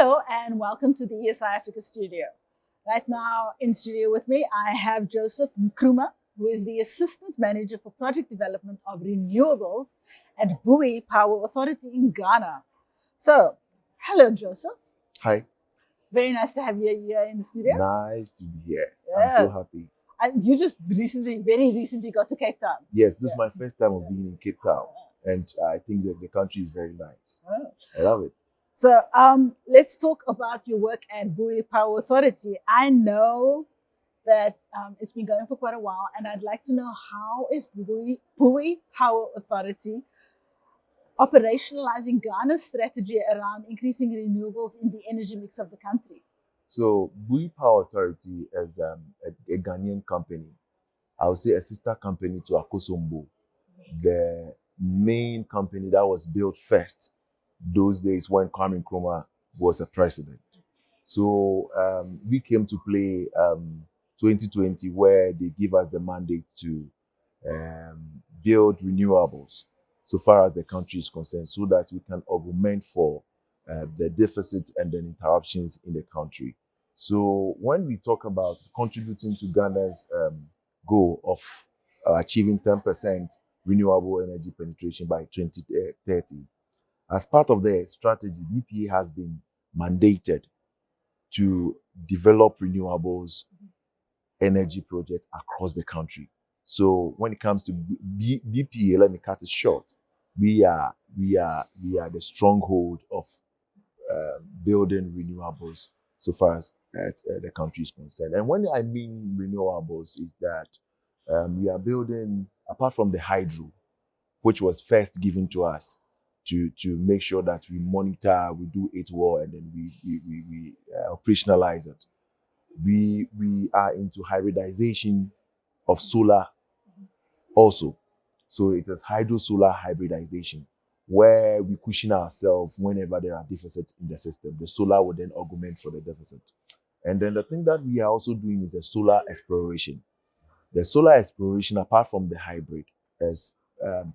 Hello and welcome to the ESI Africa Studio. Right now in studio with me, I have Joseph Nkrumah, who is the Assistant Manager for Project Development of Renewables at Bui Power Authority in Ghana. So, hello Joseph. Hi. Very nice to have you here in the studio. Nice to be here. Yeah. I'm so happy. And you just very recently got to Cape Town. Yes, this is my first time of being in Cape Town. And I think that the country is very nice. I love it. So let's talk about your work at Bui Power Authority. I know that it's been going for quite a while, and I'd like to know, how is Bui Power Authority operationalizing Ghana's strategy around increasing renewables in the energy mix of the country? So Bui Power Authority is a Ghanaian company. I would say a sister company to Akosombo, the main company that was built first those days when Nkrumah was a president. So we came to play 2020, where they give us the mandate to build renewables so far as the country is concerned, so that we can augment for the deficit and then interruptions in the country. So when we talk about contributing to Ghana's goal of achieving 10% renewable energy penetration by 2030, as part of the strategy, BPA has been mandated to develop renewables energy projects across the country. So when it comes to BPA, let me cut it short. We are the stronghold of building renewables so far as the country is concerned. And when I mean renewables, is that we are building, apart from the hydro, which was first given to us to make sure that we monitor, we do it well, and then we operationalize it. We are into hybridization of solar also. So it is hydro-solar hybridization, where we cushion ourselves whenever there are deficits in the system. The solar will then augment for the deficit. And then the thing that we are also doing is a solar exploration. The solar exploration, apart from the hybrid, is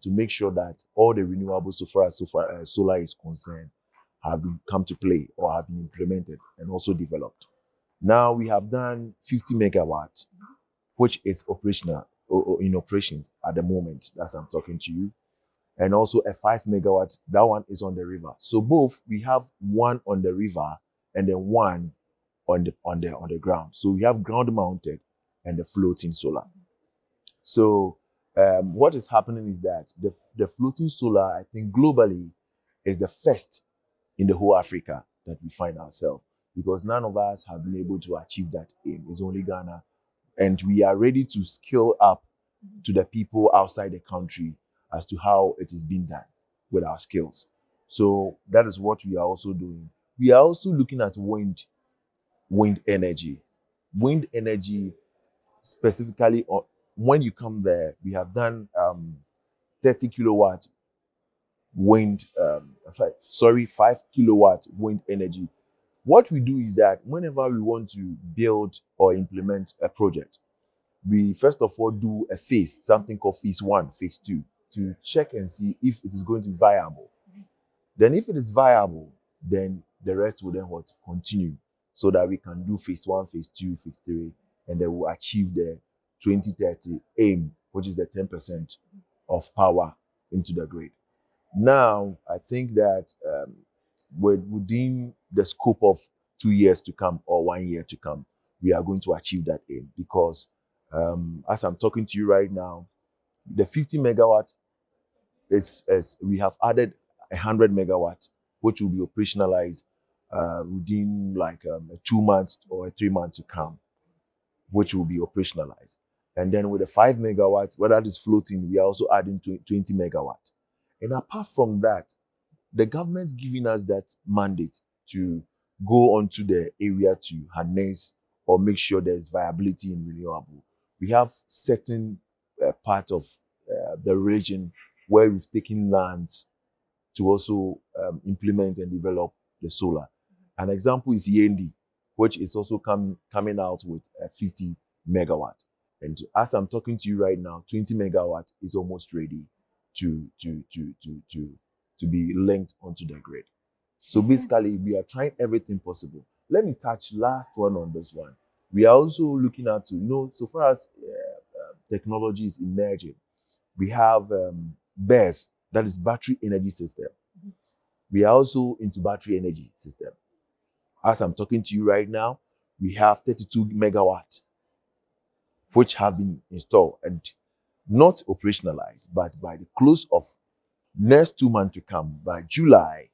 to make sure that all the renewables so far as solar is concerned have come to play or have been implemented and also developed. Now we have done 50 megawatts, which is operational or in operations at the moment as I'm talking to you, and also a 5 megawatt. That one is on the river. So both, we have one on the river and then one on the ground. So we have ground mounted and the floating solar. So what is happening is that the floating solar, I think globally, is the first in the whole Africa that we find ourselves, because none of us have been able to achieve that aim. It's only Ghana. And we are ready to scale up to the people outside the country as to how it is being done with our skills. So that is what we are also doing. We are also looking at wind energy. Wind energy, specifically, when you come there, we have done 30 kilowatt wind, 5 kilowatt wind energy. What we do is that whenever we want to build or implement a project, we first of all do a phase, something called phase 1, phase 2, to check and see if it is going to be viable. Then if it is viable, then the rest will then continue, so that we can do phase 1, phase 2, phase 3, and then we'll achieve the 2030 aim, which is the 10% of power into the grid. Now, I think that within the scope of 2 years to come or 1 year to come, we are going to achieve that aim, because as I'm talking to you right now, the 50 megawatt is we have added 100 megawatt, which will be operationalized within like 2 months or 3 months to come, which will be operationalized. And then with the 5 megawatts, where that is floating, we are also adding 20 megawatt. And apart from that, the government's giving us that mandate to go onto the area to harness or make sure there's viability in renewable. We have certain part of the region where we've taken lands to also implement and develop the solar. An example is Yendi, which is also coming out with 50 megawatt. And as I'm talking to you right now, 20 megawatt is almost ready to be linked onto the grid. So basically, we are trying everything possible. Let me touch last one on this one. We are also looking at so far as technology is emerging, we have BESS, that is battery energy system. We are also into battery energy system. As I'm talking to you right now, we have 32 megawatt, which have been installed and not operationalized, but by the close of next 2 months to come, by July,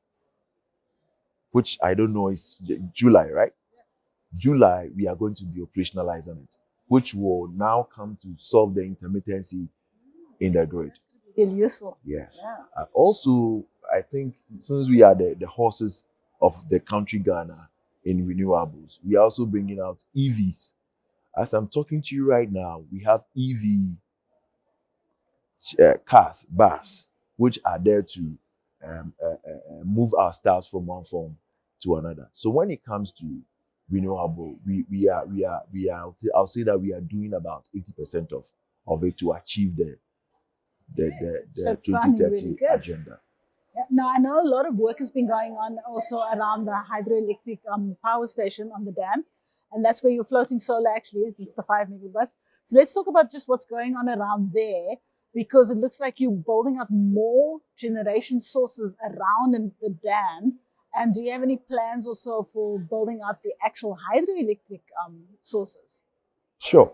which I don't know is July, right? July, we are going to be operationalizing it, which will now come to solve the intermittency in the grid. Really useful. Yes. Yeah. Also, I think since we are the horses of the country Ghana in renewables, we are also bringing out EVs. As I'm talking to you right now, we have EV cars, bus, which are there to move our stars from one form to another. So when it comes to renewable, we are I'll say that we are doing about 80% of it to achieve the 2030 really agenda. Yeah. Now, I know a lot of work has been going on also around the hydroelectric power station on the dam, and that's where your floating solar actually is. It's the 5 megawatts. So let's talk about just what's going on around there, because it looks like you're building up more generation sources around in the dam. And do you have any plans also for building out the actual hydroelectric sources? Sure.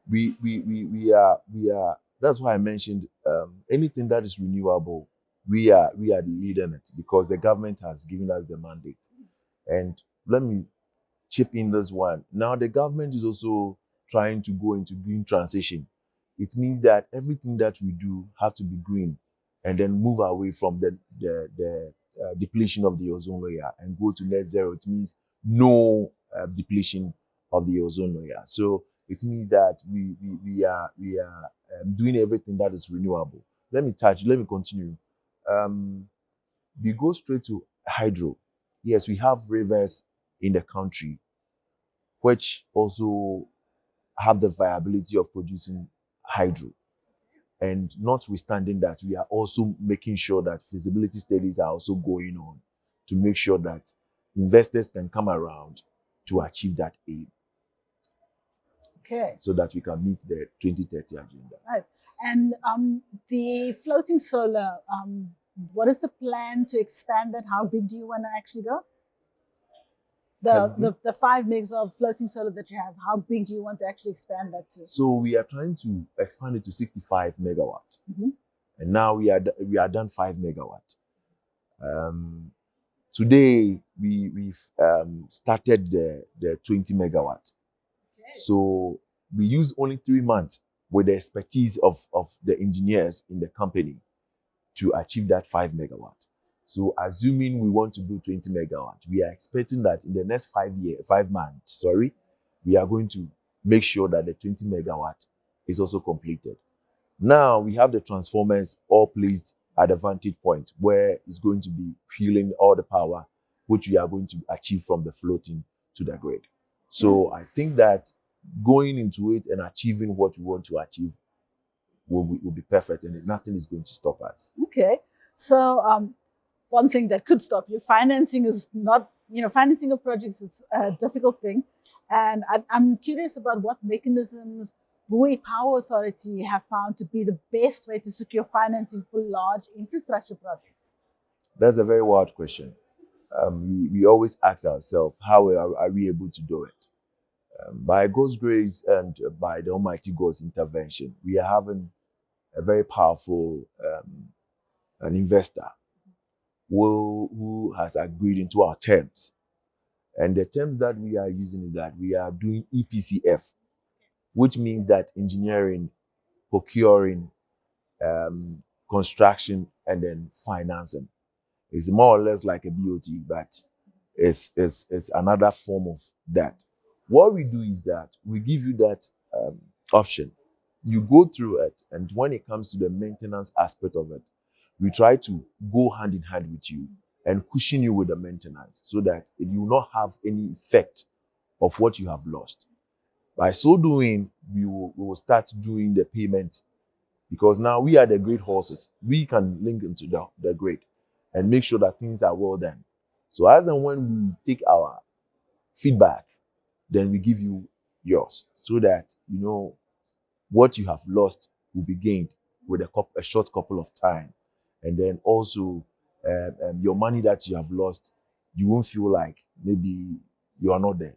We are. That's why I mentioned anything that is renewable. We are the leader in it because the government has given us the mandate. And let me chip in this one. Now the government is also trying to go into green transition. It means that everything that we do has to be green, and then move away from the depletion of the ozone layer and go to net zero. It means no depletion of the ozone layer. So it means that we are doing everything that is renewable. Let me continue. We go straight to hydro. Yes, we have rivers in the country, which also have the viability of producing hydro. And notwithstanding that, we are also making sure that feasibility studies are also going on to make sure that investors can come around to achieve that aim. Okay. So that we can meet the 2030 agenda. Right. And the floating solar, what is the plan to expand that? How big do you want to actually go? The 5 megs of floating solar that you have, how big do you want to actually expand that to? So we are trying to expand it to 65 megawatt. And now we are done 5 megawatt. Today we've started the 20 megawatt. Okay. So we used only 3 months with the expertise of the engineers in the company to achieve that 5 megawatt. So assuming we want to do 20 megawatt, we are expecting that in the next 5 months, we are going to make sure that the 20 megawatt is also completed. Now we have the transformers all placed at the vantage point where it's going to be fueling all the power, which we are going to achieve from the floating to the grid. So I think that going into it and achieving what we want to achieve will be perfect, and nothing is going to stop us. Okay. So one thing that could stop you, financing is not, financing of projects is a difficult thing. And I'm curious about what mechanisms Bui Power Authority have found to be the best way to secure financing for large infrastructure projects. That's a very wild question. We always ask ourselves, how are we able to do it? By God's grace and by the Almighty God's intervention, we are having a very powerful an investor who has agreed into our terms. And the terms that we are using is that we are doing EPCF, which means that engineering, procuring, construction, and then financing. It's more or less like a BOT, but it's another form of that. What we do is that we give you that option. You go through it, and when it comes to the maintenance aspect of it, we try to go hand in hand with you and cushion you with the maintenance so that you will not have any effect of what you have lost. By so doing, we will start doing the payment, because now we are the great horses. We can link into the grid. and make sure that things are well done. So as and when we take our feedback, then we give you yours, so that what you have lost will be gained with a short couple of time. And then also your money that you have lost, you won't feel like maybe you are not there.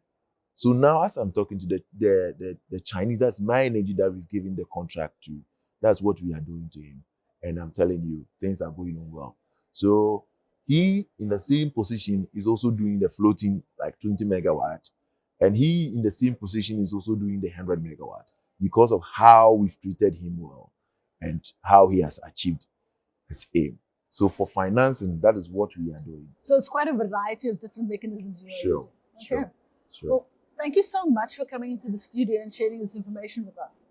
So now, as I'm talking to the Chinese, that's my energy that we've given the contract to. That's what we are doing to him. And I'm telling you, things are going on well. So he, in the same position, is also doing the floating, like 20 megawatt. And he, in the same position, is also doing the 100 megawatt, because of how we've treated him well and how he has achieved his aim. So for financing, that is what we are doing. So it's quite a variety of different mechanisms you're using. Okay. Sure. Well, thank you so much for coming into the studio and sharing this information with us.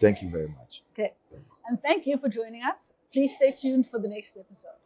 Thank you very much. Okay. Thanks. And thank you for joining us. Please stay tuned for the next episode.